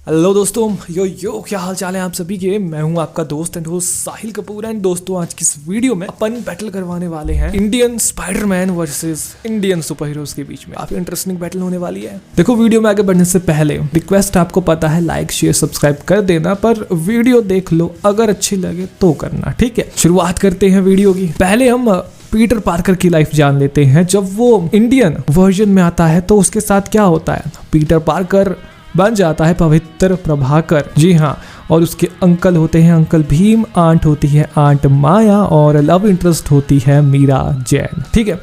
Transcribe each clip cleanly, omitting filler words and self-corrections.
Hello दोस्तों, यो क्या हाल चाल है आप सभी के। मैं हूं आपका दोस्त and host Sahil Kapoor. And दोस्तों, आज की इस वीडियो में अपन बैटल करवाने वाले हैं Indian Spiderman versus Indian super heroes के बीच में। काफी इंटरेस्टिंग बैटल होने वाली है। देखो, वीडियो में आगे बढ़ने से पहले रिक्वेस्ट आपको पता है, लाइक शेयर सब्सक्राइब कर देना, पर वीडियो देख लो, अगर अच्छी लगे तो करना, ठीक है। शुरुआत करते हैं वीडियो की। पहले हम पीटर पार्कर की लाइफ जान लेते हैं। जब वो इंडियन वर्जन में आता है तो उसके साथ क्या होता है। पीटर पार्कर बन जाता है पवित्र प्रभाकर, जी हाँ, और उसके अंकल होते हैं अंकल भीम, आंट होती है आंट माया, और लव इंटरेस्ट होती है मीरा जैन, ठीक है।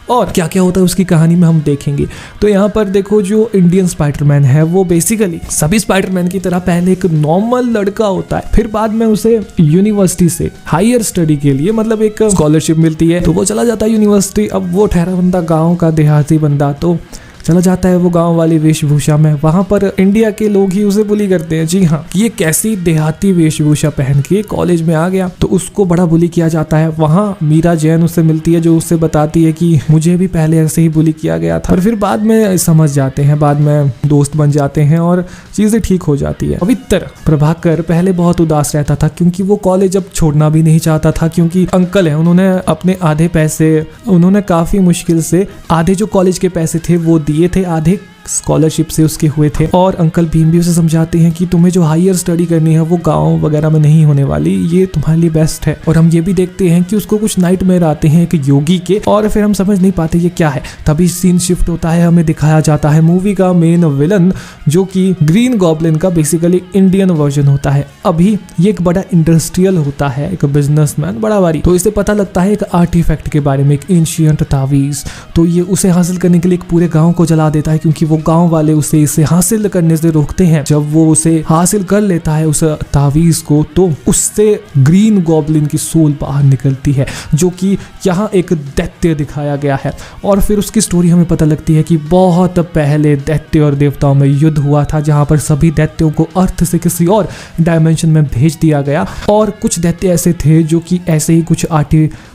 और क्या क्या होता है उसकी कहानी में हम देखेंगे। तो यहाँ पर देखो, जो इंडियन स्पाइडरमैन है वो बेसिकली सभी स्पाइडरमैन की तरह पहले एक नॉर्मल लड़का होता है, फिर बाद में उसे यूनिवर्सिटी से हायर स्टडी के लिए मतलब एक स्कॉलरशिप मिलती है, तो वो चला जाता है यूनिवर्सिटी। अब वो ठहरा बंदा, गाँव का देहाती बंदा, तो चला जाता है वो गांव वाली वेशभूषा में। वहां पर इंडिया के लोग ही उसे बुली करते हैं, जी हाँ, ये कैसी देहाती वेशभूषा पहन के कॉलेज में आ गया, तो उसको बड़ा बुली किया जाता है। वहां मीरा जैन उससे मिलती है, जो उससे बताती है कि मुझे भी पहले ऐसे ही बुली किया गया था, और फिर बाद में समझ जाते हैं, बाद में दोस्त बन जाते हैं और चीजें ठीक हो जाती है। पवित्र प्रभाकर पहले बहुत उदास रहता था, क्योंकि वो कॉलेज अब छोड़ना भी नहीं चाहता था, क्योंकि अंकल है, उन्होंने अपने आधे पैसे, उन्होंने काफी मुश्किल से आधे जो कॉलेज के पैसे थे वो दिए थे, आधे स्कॉलरशिप से उसके हुए थे। और अंकल भीम भी उसे समझाते हैं कि तुम्हें जो हायर स्टडी करनी है वो गांव वगैरह में नहीं होने वाली, ये तुम्हारे लिए बेस्ट है। और हम ये भी देखते हैं कि उसको कुछ नाइटमेयर आते हैं एक योगी के, और फिर हम समझ नहीं पाते ये क्या है। तभी सीन शिफ्ट होता है, हमें दिखाया जाता है मूवी का मेन विलन, जो कि ग्रीन गॉब्लिन का बेसिकली इंडियन वर्जन होता है। अभी ये एक बड़ा इंडस्ट्रियल होता है, एक बिजनेसमैन बड़ा भारी, तो इसे पता लगता है एक आर्टिफैक्ट के बारे में, एक एंशिएंट तावीज। तो ये उसे हासिल करने के लिए एक पूरे गाँव को जला देता है, क्योंकि वो गांव वाले उसे इसे हासिल करने से रोकते हैं। जब वो उसे हासिल कर लेता है उस तावीज को, तो उससे ग्रीन गॉब्लिन की सोल बाहर निकलती है, जो कि यहाँ एक दैत्य दिखाया गया है। और फिर उसकी स्टोरी हमें पता लगती है कि बहुत पहले दैत्य और देवताओं में युद्ध हुआ था, जहाँ पर सभी दैत्यों को अर्थ से किसी और डायमेंशन में भेज दिया गया, और कुछ दैत्य ऐसे थे जो कि ऐसे ही कुछ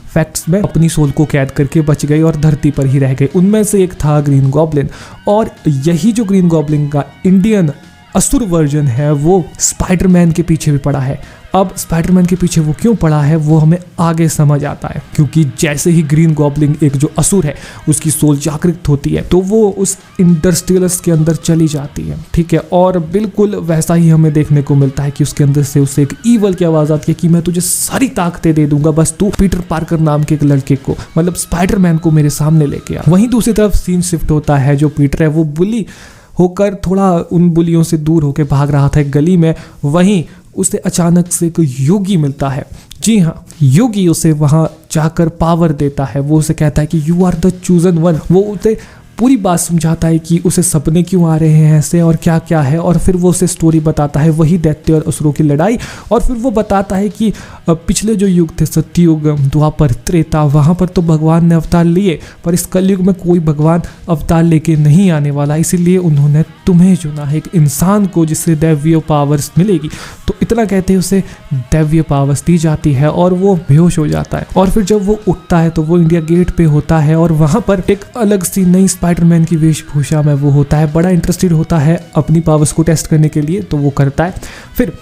फैक्ट्स में अपनी सोल को कैद करके बच गए और धरती पर ही रह गए। उनमें से एक था ग्रीन गॉब्लिन, और यही जो ग्रीन गॉब्लिन का इंडियन असुर वर्जन है वो स्पाइडरमैन के पीछे भी पड़ा है। अब स्पाइडरमैन के पीछे वो क्यों पड़ा है वो हमें आगे समझ आता है, क्योंकि जैसे ही ग्रीन गॉब्लिन एक जो असुर है उसकी सोल जागृत होती है, तो वो उस इंडस्ट्रियलिस्ट के अंदर चली जाती है, ठीक है। और बिल्कुल वैसा ही हमें देखने को मिलता है कि उसके अंदर से उसे एक ईवल की आवाज आती है कि मैं तुझे सारी ताकतें दे दूंगा, बस तू पीटर पार्कर नाम के एक लड़के को, मतलब स्पाइडरमैन को मेरे सामने लेके आ। वहीं दूसरी तरफ सीन शिफ्ट होता है, जो पीटर है वो बुली होकर थोड़ा उन बुलियों से दूर होकर भाग रहा था एक गली में। वहीं उसे अचानक से एक योगी मिलता है, जी हाँ, योगी उसे वहां जाकर पावर देता है। वो उसे कहता है कि you are the chosen one. वो उसे पूरी बात समझाता है कि उसे सपने क्यों आ रहे हैं ऐसे और क्या क्या है, और फिर वो उसे स्टोरी बताता है, वही दैत्य और असुरों की लड़ाई। और फिर वो बताता है कि पिछले जो युग थे, सत्ययुग, द्वापर, त्रेता, वहाँ पर तो भगवान ने अवतार लिए, पर इस कलयुग में कोई भगवान अवतार लेके नहीं आने वाला, इसीलिए उन्होंने तुम्हें चुना है, एक इंसान को जिससे दैवीय पावर्स मिलेगी। तो इतना कहते हैं उसे दैवीय पावर्स दी जाती है, और वो बेहोश हो जाता है। और फिर जब वो उठता है तो वो इंडिया गेट पे होता है, और वहाँ पर एक अलग सी नई स्पाइडरमैन की वेशभूषा में वो होता है, बड़ा इंटरेस्टेड होता है अपनी पावर्स को टेस्ट करने के लिए, तो वो करता है। फिर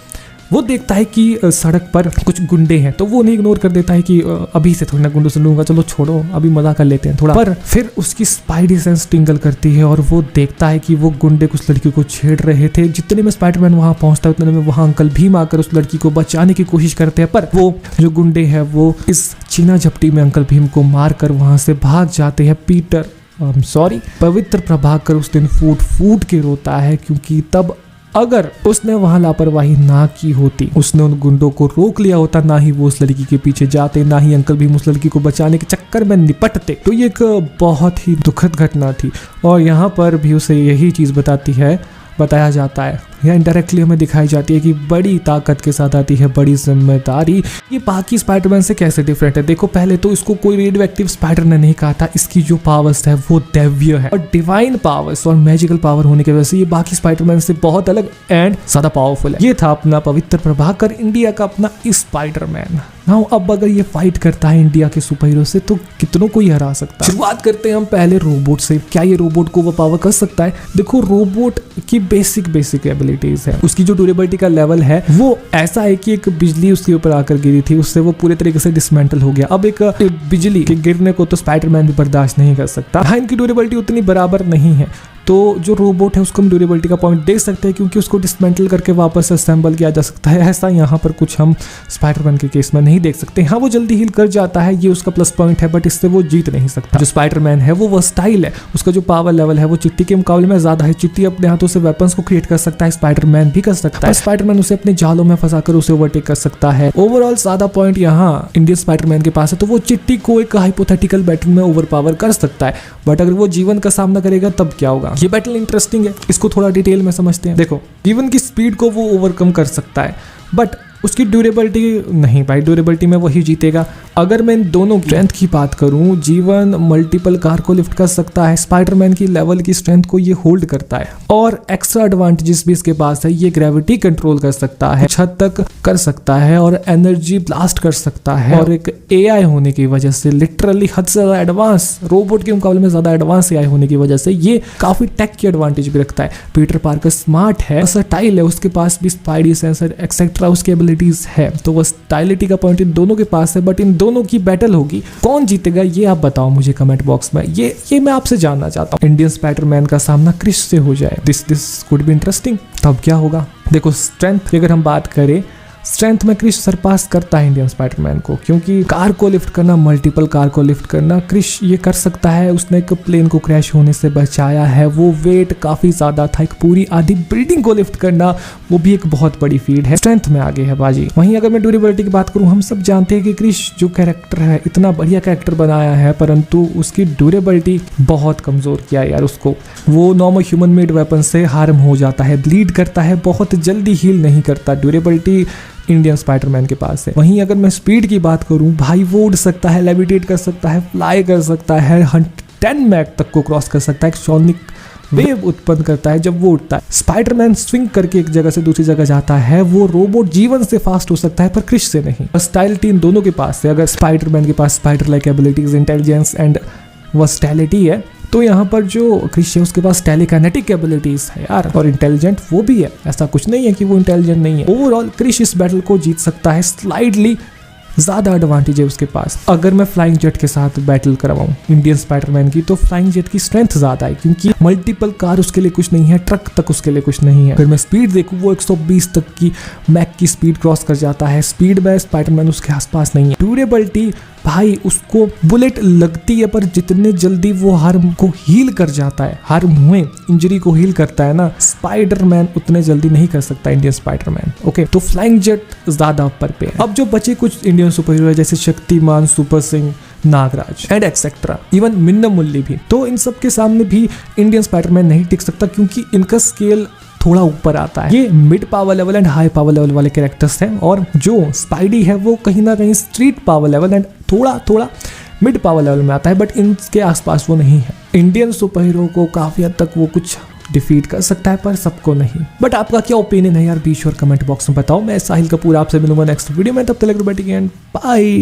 वो देखता है कि सड़क पर कुछ गुंडे हैं, तो वो उन्हें इग्नोर कर देता है कि अभी से थोड़ा गुंडों से लूंगा, चलो छोड़ो, अभी मजा कर लेते हैं थोड़ा। पर फिर उसकी स्पाइडी सेंस टिंगल करती है, और वो देखता है कि वो गुंडे कुछ लड़की को छेड़ रहे थे। जितने में स्पाइडरमैन वहां पहुंचता है उतने में वहां अंकल भीम आकर उस लड़की को बचाने की कोशिश करते हैं, पर वो जो गुंडे हैं वो इस चीना झपटी में अंकल भीम को मार कर वहां से भाग जाते हैं। पीटर पवित्र प्रभाकर उस दिन फूट फूट के रोता है, क्योंकि तब अगर उसने वहां लापरवाही ना की होती, उसने उन गुंडों को रोक लिया होता, ना ही वो उस लड़की के पीछे जाते, ना ही अंकल भीम उस लड़की को बचाने के चक्कर में निपटते, तो ये एक बहुत ही दुखद घटना थी। और यहाँ पर भी उसे यही चीज बताया जाता है, या इनडायरेक्टली हमें दिखाई जाती है कि बड़ी ताकत के साथ आती है बड़ी जिम्मेदारी। ये बाकी स्पाइडरमैन से कैसे डिफरेंट है। देखो, पहले तो इसको कोई रेडियो एक्टिव स्पाइडर ने नहीं कहा था, इसकी जो पावर्स है वो दैवीय है, और डिवाइन पावर्स और मैजिकल पावर होने की वजह से ये बाकी स्पाइडरमैन से बहुत अलग एंड ज्यादा पावरफुल है। ये था अपना पवित्र प्रभाकर, इंडिया का अपना स्पाइडरमैन। नाउ अब अगर ये फाइट करता है इंडिया के सुपर हीरो से तो कितनों को ही हरा सकता है। शुरुआत करते हैं हम पहले रोबोट से। क्या ये रोबोट को वो पावर कर सकता है? देखो, रोबोट की बेसिक एबिलिटीज है। उसकी जो ड्यूरेबिलिटी का लेवल है वो ऐसा है कि एक बिजली उसके ऊपर आकर गिरी थी, उससे वो पूरे तरीके से डिसमेंटल हो गया। अब एक बिजली के गिरने को तो स्पाइडरमैन भी बर्दाश्त नहीं कर सकता। हाँ, इनकी ड्यूरेबिलिटी उतनी बराबर नहीं है, तो जो रोबोट है उसको हम ड्यूरेबिलिटी का पॉइंट दे सकते हैं क्योंकि उसको डिसमेंटल करके वापस असेंबल किया जा सकता है। ऐसा यहाँ पर कुछ हम स्पाइडरमैन के केस में नहीं देख सकते। हाँ, वो जल्दी हील कर जाता है, ये उसका प्लस पॉइंट है, बट इससे वो जीत नहीं सकता। जो स्पाइडरमैन है वो वर्सटाइल है, उसका जो पावर लेवल है वो चिट्टी के मुकाबले में ज्यादा है। चिट्टी अपने हाथों से वेपन्स को क्रिएट कर सकता है, स्पाइडरमैन भी कर सकता है। स्पाइडरमैन उसे अपने जालों में फंसाकर उसे ओवरटेक कर सकता है। ओवरऑल ज्यादा पॉइंट यहाँ इंडियन स्पाइडरमैन के पास है, तो वो चिट्टी को एक हाइपोथेटिकल बैटल में ओवर पावर कर सकता है। बट अगर वो जीवन का सामना करेगा तब क्या होगा? ये बैटल इंटरेस्टिंग है, इसको थोड़ा डिटेल में समझते हैं। देखो, जीवन की स्पीड को वो ओवरकम कर सकता है, बट उसकी ड्यूरेबिलिटी नहीं भाई, ड्यूरेबिलिटी में वही जीतेगा। अगर मैं इन दोनों स्ट्रेंथ की बात करूं, जीवन मल्टीपल कार को लिफ्ट कर सकता है, स्पाइडरमैन की लेवल की स्ट्रेंथ को ये होल्ड करता है, और एक्स्ट्रा एडवांटेजेस भी इसके पास है। ये ग्रेविटी कंट्रोल कर सकता है, छत तक कर सकता है, और एनर्जी ब्लास्ट कर सकता है। और एक एआई होने की वजह से, लिटरली हद से ज्यादा एडवांस, रोबोट के मुकाबले में ज्यादा एडवांस एआई होने की वजह से ये काफी टेक की एडवांटेज भी रखता है। पीटर पार्कर स्मार्ट है, वर्सटाइल है, उसके पास भी स्पाइडी सेंसर एक्सेट्रा उसकी एबिलिटीज है, तो वर्सटाइलिटी का पॉइंट इन दोनों के पास है। बट इन दोनों की बैटल होगी, कौन जीतेगा ये आप बताओ मुझे कमेंट बॉक्स में। ये मैं आपसे जानना चाहता हूँ। इंडियन स्पाइडरमैन का सामना क्रिस से हो जाए, दिस कुड बी इंटरेस्टिंग। तब क्या होगा? देखो, स्ट्रेंथ की अगर हम बात करें, स्ट्रेंथ में क्रिश सरपास करता है इंडियन स्पाइडरमैन को, क्योंकि कार को लिफ्ट करना, मल्टीपल कार को लिफ्ट करना क्रिश ये कर सकता है। उसने एक प्लेन को क्रैश होने से बचाया है, वो वेट काफी ज्यादा था, एक पूरी आधी बिल्डिंग को लिफ्ट करना वो भी एक बहुत बड़ी फीट है। स्ट्रेंथ में आगे है बाजी। वहीं अगर मैं ड्यूरेबिलिटी की बात करूं, हम सब जानते हैं कि क्रिश जो कैरेक्टर है, इतना बढ़िया कैरेक्टर बनाया है, परंतु उसकी ड्यूरेबिलिटी बहुत कमजोर किया यार उसको। वो नॉर्मल ह्यूमन मेड वेपन से हार्म हो जाता है, ब्लीड करता है, बहुत जल्दी हील नहीं करता। ड्यूरेबिलिटी इंडियन स्पाइडरमैन के पास है। वहीं अगर मैं स्पीड की बात करूं, भाई वो उड़ सकता है, लेविटेट कर सकता है, फ्लाई कर सकता है, 10 मैक तक को क्रॉस कर सकता है, एक सोनिक वेव उत्पन्न करता है जब वो उड़ता है। स्पाइडरमैन स्विंग करके एक जगह से दूसरी जगह जाता है, वो रोबोट जीवन से फास्ट हो सकता है पर क्रिश से नहीं। वर्सटाइलिटी इन दोनों के पास है। अगर स्पाइडरमैन के पास spider like abilities, intelligence and versatility है, तो यहाँ पर जो क्रिश है उसके पास टेलीकाइनेटिक एबिलिटीज है यार, और इंटेलिजेंट वो भी है। ऐसा कुछ नहीं है कि वो इंटेलिजेंट नहीं है। ओवरऑल क्रिश इस बैटल को जीत सकता है, स्लाइडली ज्यादा एडवांटेज है उसके पास। अगर मैं फ्लाइंग जेट के साथ बैटल करवाऊं इंडियन स्पाइडरमैन की, तो फ्लाइंग जेट की स्ट्रेंथ ज्यादा है, क्योंकि मल्टीपल कार उसके लिए कुछ नहीं है, ट्रक तक उसके लिए कुछ नहीं है। अगर मैं स्पीड देखूं, वो 120 तक की मैक की स्पीड क्रॉस कर जाता है। स्पीड में स्पाइडरमैन उसके आसपास नहीं है। ड्यूरेबिलिटी भाई, उसको बुलेट लगती है पर जितने जल्दी वो हार्म को हील कर जाता है, हार्म हुए इंजरी को हील करता है ना, स्पाइडरमैन उतने जल्दी नहीं कर सकता इंडियन स्पाइडरमैन। ओके, तो फ्लाइंग जेट ज्यादा ऊपर पे है। अब जो बचे कुछ इंडियन सुपर हीरो है, जैसे Shaktimaan, super Singh, Nagraj and etcetera, even Minnal Murali भी, तो इन सब के सामने भी इंडियन स्पाइडरमैन नहीं टिक सकता, क्योंकि इनका स्केल थोड़ा ऊपर आता है। ये mid power level and high power level वाले कैरेक्टर्स हैं, और जो स्पाइडी है वो कहीं ना कहीं स्ट्रीट पावर लेवल एंड थोड़ा मिड पावर लेवल में आता है, बट इनके आसपास वो नहीं है। इंडियन सुपर हीरो को काफी हद तक वो कुछ डिफीट कर सकता है, पर सबको नहीं। बट आपका क्या ओपिनियन है यार, बीच और कमेंट बॉक्स में बताओ। मैं साहिल कपूर आपसे मिलूंगा नेक्स्ट वीडियो में, तब तक बैठिए एंड बाय।